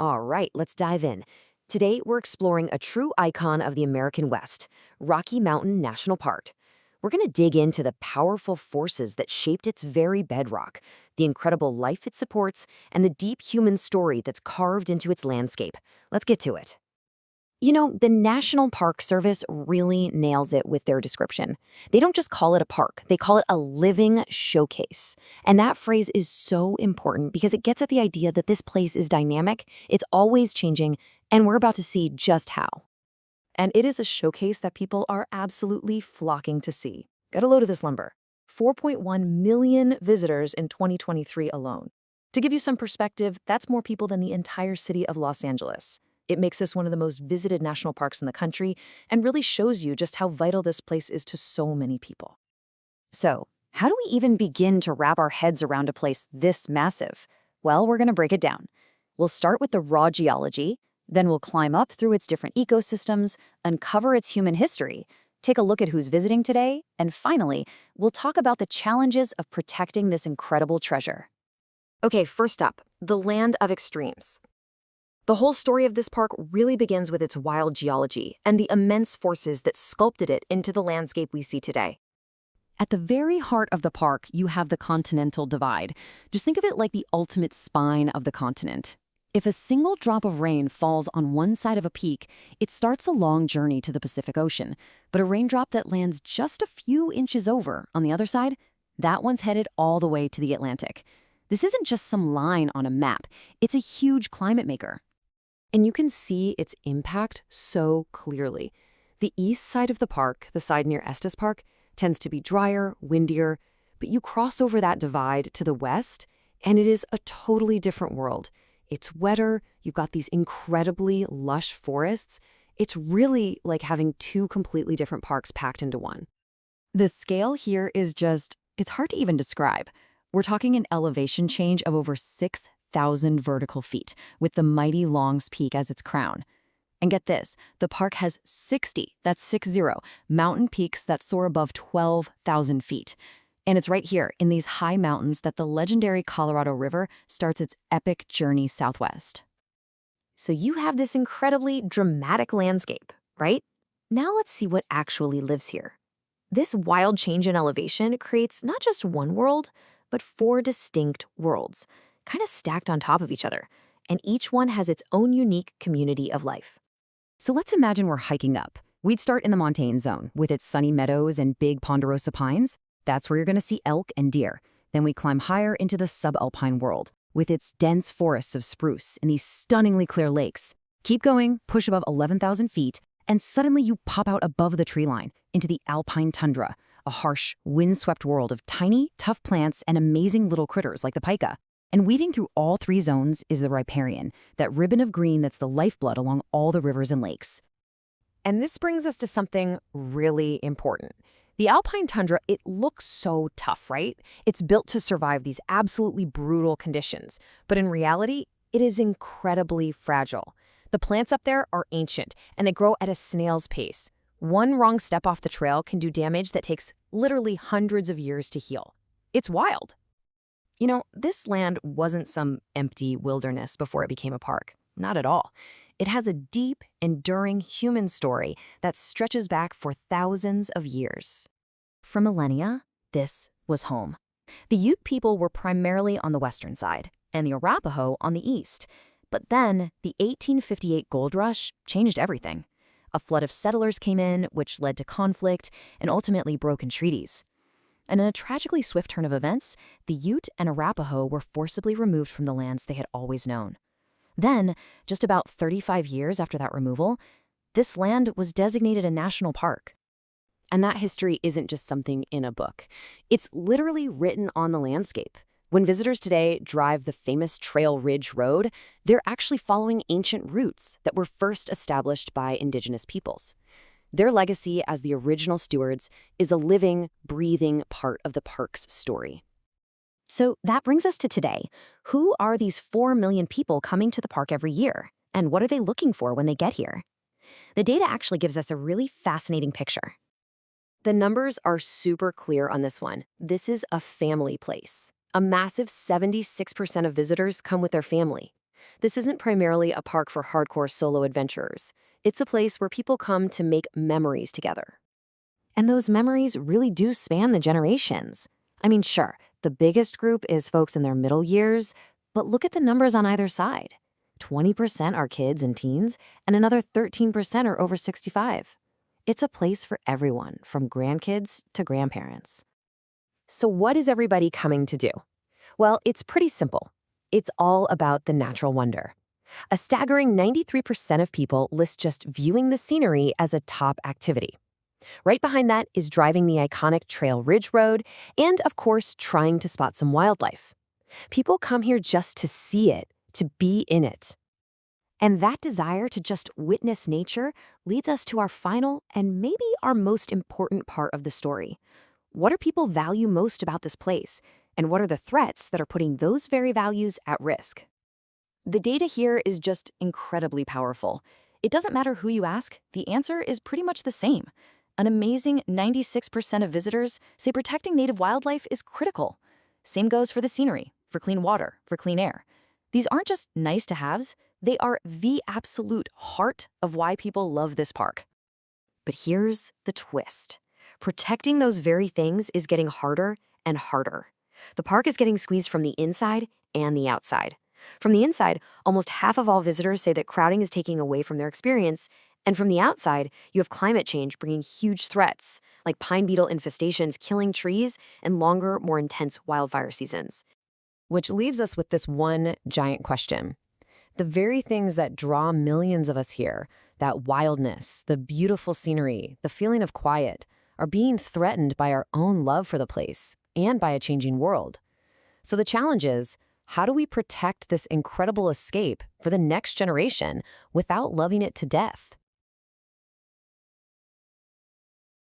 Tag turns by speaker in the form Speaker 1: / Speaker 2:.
Speaker 1: All right, let's dive in. Today, we're exploring a true icon of the American West, Rocky Mountain National Park. We're going to dig into the powerful forces that shaped its very bedrock, the incredible life it supports, and the deep human story that's carved into its landscape. Let's get to it. The National Park Service really nails it with their description. They don't just call it a park, they call it a living showcase. And that phrase is so important because it gets at the idea that this place is dynamic, it's always changing, and we're about to see just how.
Speaker 2: And it is a showcase that people are absolutely flocking to see. Get a load of this lumber. 4.1 million visitors in 2023 alone. To give you some perspective, that's more people than the entire city of Los Angeles. It makes this one of the most visited national parks in the country and really shows you just how vital this place is to so many people.
Speaker 1: So, how do we even begin to wrap our heads around a place this massive? Well, we're going to break it down. We'll start with the raw geology, then we'll climb up through its different ecosystems, uncover its human history, take a look at who's visiting today, and finally, we'll talk about the challenges of protecting this incredible treasure. Okay, first up, the land of extremes. The whole story of this park really begins with its wild geology and the immense forces that sculpted it into the landscape we see today. At the very heart of the park, you have the Continental Divide. Just think of it like the ultimate spine of the continent. If a single drop of rain falls on one side of a peak, it starts a long journey to the Pacific Ocean. But a raindrop that lands just a few inches over on the other side, that one's headed all the way to the Atlantic. This isn't just some line on a map. It's a huge climate maker. And you can see its impact so clearly. The east side of the park, the side near Estes Park, tends to be drier, windier, but you cross over that divide to the west, and it is a totally different world. It's wetter, you've got these incredibly lush forests. It's really like having two completely different parks packed into one. The scale here is it's hard to even describe. We're talking an elevation change of over 6,000 vertical feet, with the mighty Longs Peak as its crown. And get this, the park has 60, that's 60, mountain peaks that soar above 12,000 feet. And it's right here, in these high mountains, that the legendary Colorado River starts its epic journey southwest. So you have this incredibly dramatic landscape, right? Now let's see what actually lives here. This wild change in elevation creates not just one world, but four distinct worlds, kind of stacked on top of each other, and each one has its own unique community of life. So let's imagine we're hiking up. We'd start in the montane zone, with its sunny meadows and big ponderosa pines. That's where you're going to see elk and deer. Then we climb higher into the subalpine world, with its dense forests of spruce and these stunningly clear lakes. Keep going, push above 11,000 feet, and suddenly you pop out above the tree line into the alpine tundra, a harsh, windswept world of tiny, tough plants and amazing little critters like the pika. And weaving through all three zones is the riparian, that ribbon of green that's the lifeblood along all the rivers and lakes. And this brings us to something really important. The alpine tundra, it looks so tough, right? It's built to survive these absolutely brutal conditions. But in reality, it is incredibly fragile. The plants up there are ancient, and they grow at a snail's pace. One wrong step off the trail can do damage that takes literally hundreds of years to heal. It's wild. This land wasn't some empty wilderness before it became a park. Not at all. It has a deep, enduring human story that stretches back for thousands of years. For millennia, this was home. The Ute people were primarily on the western side, and the Arapaho on the east. But then, the 1858 gold rush changed everything. A flood of settlers came in, which led to conflict and ultimately broken treaties. And in a tragically swift turn of events, the Ute and Arapaho were forcibly removed from the lands they had always known. Then, just about 35 years after that removal, this land was designated a national park. And that history isn't just something in a book. It's literally written on the landscape. When visitors today drive the famous Trail Ridge Road, they're actually following ancient routes that were first established by indigenous peoples. Their legacy as the original stewards is a living, breathing part of the park's story. So that brings us to today. Who are these 4 million people coming to the park every year? And what are they looking for when they get here? The data actually gives us a really fascinating picture. The numbers are super clear on this one. This is a family place. A massive 76% of visitors come with their family.
Speaker 2: This isn't primarily a park for hardcore solo adventurers. It's a place where people come to make memories together.
Speaker 1: And those memories really do span the generations. I mean, sure, the biggest group is folks in their middle years, but look at the numbers on either side. 20% are kids and teens, and another 13% are over 65. It's a place for everyone, from grandkids to grandparents.
Speaker 2: So what is everybody coming to do? Well, it's pretty simple. It's all about the natural wonder. A staggering 93% of people list just viewing the scenery as a top activity. Right behind that is driving the iconic Trail Ridge Road and, of course, trying to spot some wildlife. People come here just to see it, to be in it.
Speaker 1: And that desire to just witness nature leads us to our final and maybe our most important part of the story. What do people value most about this place? And what are the threats that are putting those very values at risk? The data here is just incredibly powerful. It doesn't matter who you ask, the answer is pretty much the same. An amazing 96% of visitors say protecting native wildlife is critical. Same goes for the scenery, for clean water, for clean air. These aren't just nice-to-haves, they are the absolute heart of why people love this park. But here's the twist. Protecting those very things is getting harder and harder. The park is getting squeezed from the inside and the outside. From the inside, almost half of all visitors say that crowding is taking away from their experience, and from the outside, you have climate change bringing huge threats, like pine beetle infestations killing trees and longer, more intense wildfire seasons.
Speaker 2: Which leaves us with this one giant question. The very things that draw millions of us here, that wildness, the beautiful scenery, the feeling of quiet, are being threatened by our own love for the place and by a changing world. So the challenge is, how do we protect this incredible escape for the next generation without loving it to death?